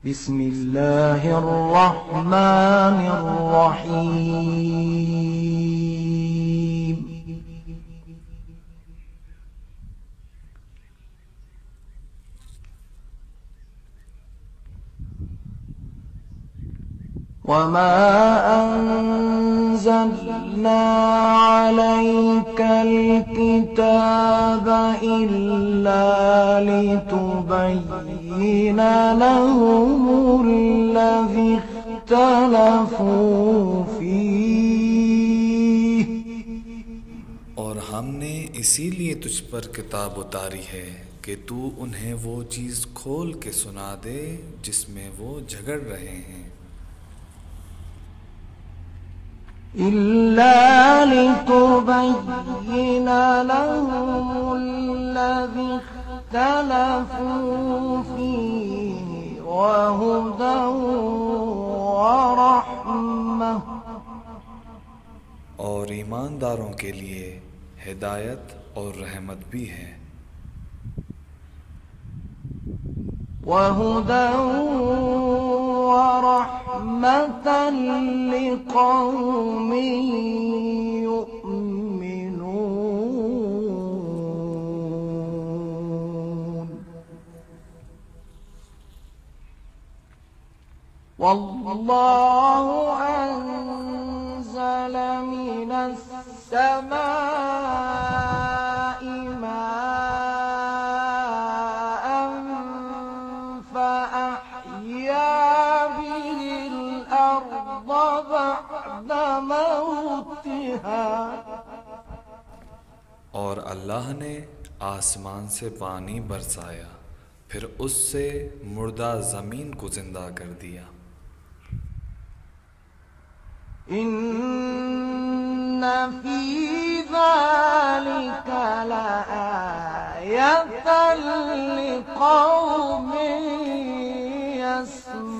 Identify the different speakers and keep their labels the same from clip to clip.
Speaker 1: بسم الله الرحمن الرحيم. وما أنزلنا عليك الكتاب إلا لتبين لهم الذي اختلفوا فيه.
Speaker 2: اور ہم نے اسی لیے تجھ پر کتاب اتاری ہے کہ تو انہیں وہ چیز کھول کے سنا دے جس میں وہ جھگڑ رہے ہیں.
Speaker 1: إلا لتبين لهم الذي اختلفوا فيه وهدى ورحمة.
Speaker 2: اور ایمانداروں کے لیے ہدایت اور رحمت بھی ہے.
Speaker 1: وهدى ورحمة لقوم يؤمنون. والله أنزل من السماء ماء فأحيا به الأرض بعد موتها.
Speaker 2: اور اللہ نے آسمان سے پانی برسایا پھر اس سے مردہ زمین کو زندہ کر دیا.
Speaker 1: إن في ذلك لآية لقوم يسمعون.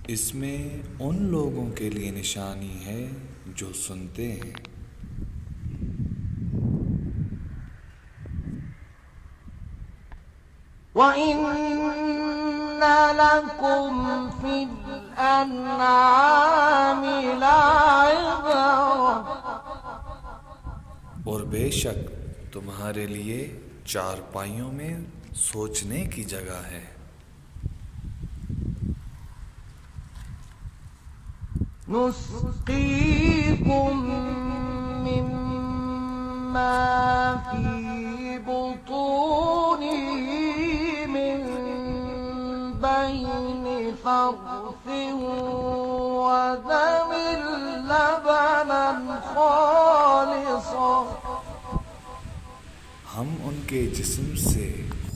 Speaker 2: اس میں ان لوگوں کے لیے نشانی ہے جو سنتے ہیں.
Speaker 1: وَإِنَّ لَكُمْ فِي الْأَنْعَامِ لَعِبْرَةً.
Speaker 2: اور بے شک تمہارے لیے چارپائیوں میں سوچنے کی جگہ ہے.
Speaker 1: نُسْقِيكُم مِّمَّا فِي بُطُونِهِ مِن بَيْنِ فَرْثٍ وَدَمٍ لَبَنًا خَالِصًا.
Speaker 2: ہم ان کے جسم سے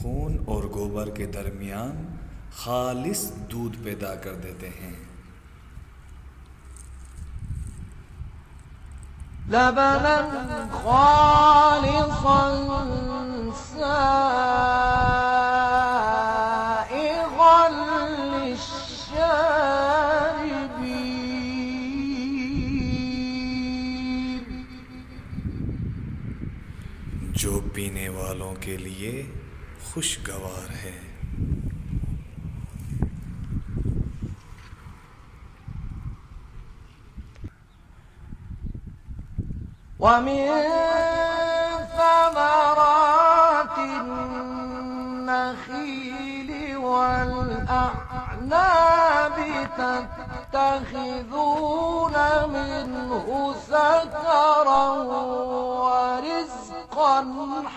Speaker 2: خون اور گوبر کے درمیان خالص دودھ پیدا کر دیتے ہیں.
Speaker 1: لبنا خالصا سائغا للشاربين.
Speaker 2: جو پینے والوں کے لیے خوشگوار ہے.
Speaker 1: ومن ثمرات النخيل والأعناب تتخذون منه سكرا ورزقا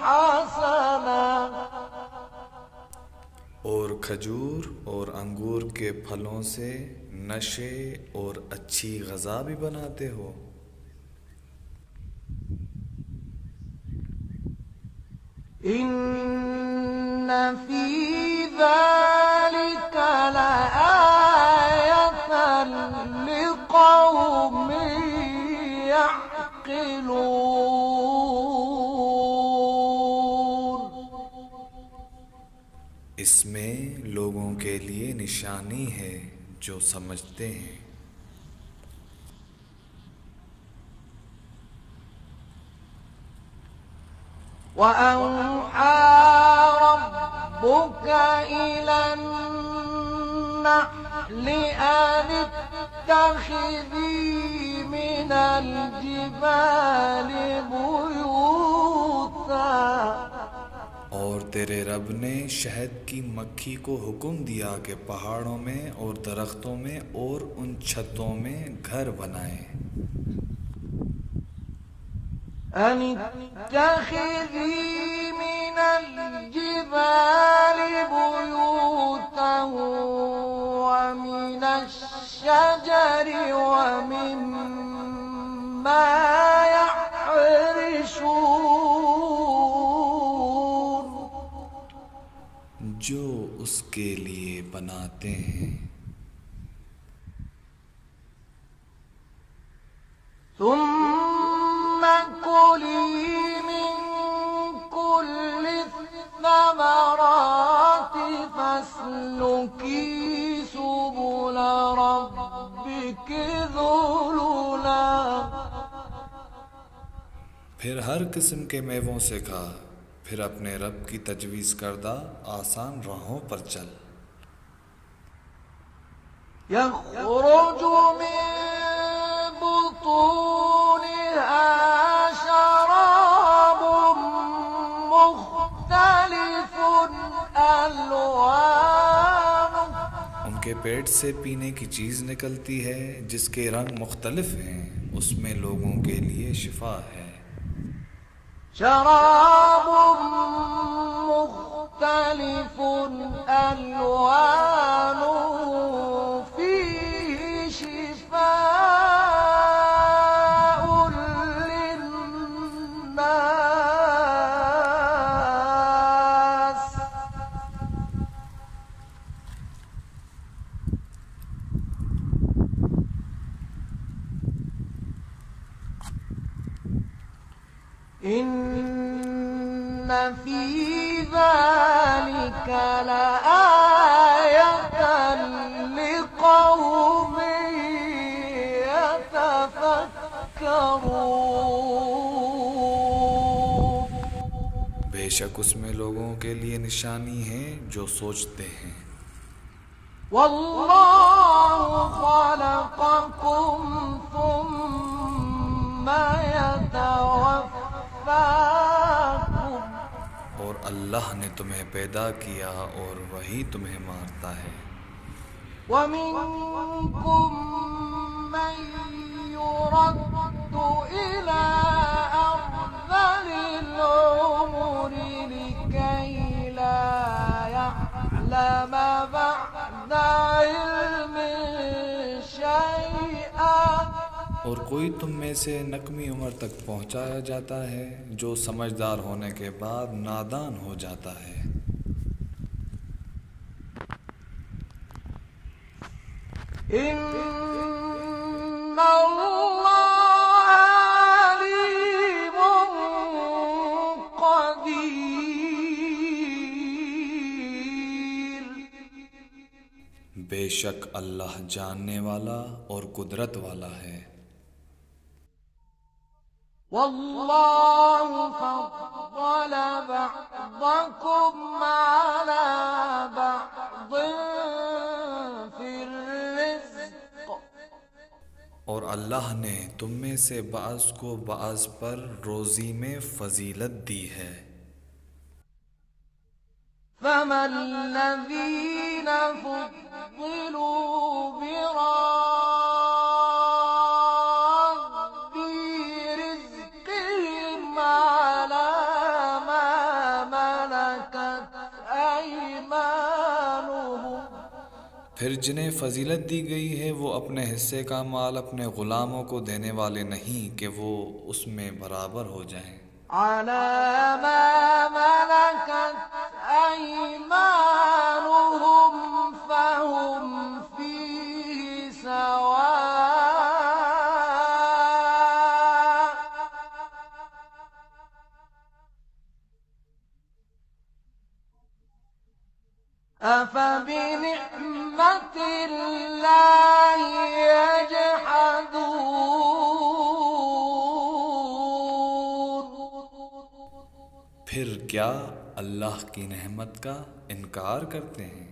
Speaker 1: حسنا.
Speaker 2: اور کھجور اور انگور کے پھلوں سے نشے اور اچھی غذا بھی بناتے ہو.
Speaker 1: إن في ذلك لآية لقوم يعقلون.
Speaker 2: اس میں لوگوں کے لیے نشانی ہے جو سمجھتے ہیں.
Speaker 1: وأوحى ربك إلى النحل أن اتخذي من الجبال بيوتا
Speaker 2: اور تیرے رب نے شہد کی مکھی کو حکم دیا کہ پہاڑوں میں اور درختوں میں اور ان چھتوں میں گھر بنائے.
Speaker 1: أن اتخذي من الجبال بيوتا ومن الشجر ومما يعرشون
Speaker 2: جو اس کے لیے بناتے ہیں.
Speaker 1: ثم كلي من كل الثمرات فاسلكي سبل ربك ذللا
Speaker 2: پھر ہر قسم کے میووں سے کھا، پھر اپنے رب کی تجویز کردہ آسان راہوں پر چل.
Speaker 1: يخرج من بطونها شراب مختلف ألوانه
Speaker 2: ان کے پیٹ سے پینے کی چیز نکلتی ہے جس کے رنگ مختلف ہیں، اس میں لوگوں کے لیے شفا ہے.
Speaker 1: شراب مختلف ألوانه فيه شفاء للناس إن في ذلك لآية لقوم يتفكرون
Speaker 2: بے شک اس میں لوگوں کے لیے نشانی ہے جو سوچتے ہیں.
Speaker 1: والله خلقكم ثم يتوفاكم
Speaker 2: اور اللہ نے تمہیں پیدا کیا اور وہی تمہیں مارتا ہے.
Speaker 1: ومنكم من يرد إلى أرذل العمر لكي لا يعلم بعد علم شيئا
Speaker 2: اور کوئی تم میں سے نکمی عمر تک پہنچایا جاتا ہے جو سمجھدار ہونے کے بعد نادان ہو جاتا ہے.
Speaker 1: إن الله عليم قدير
Speaker 2: بے شک اللہ جاننے والا اور قدرت والا ہے.
Speaker 1: والله فضل بعضكم على بعض في الرزق
Speaker 2: اور اللہ نے تم میں سے بعض کو بعض پر روزی میں فضیلت دی ہے.
Speaker 1: فما الذين فضلوا براد رزقهم على ما ملكت أيمانهم
Speaker 2: پھر جنہیں فضیلت دی گئی ہے وہ اپنے حصے کا مال اپنے غلاموں کو دینے والے نہیں کہ وہ اس میں برابر ہو جائیں.
Speaker 1: على ما ملكت أيمانهم فهم فيه سواء أفبنعمة الله يجحدون
Speaker 2: پھر کیا اللہ کی نعمت کا انکار کرتے ہیں؟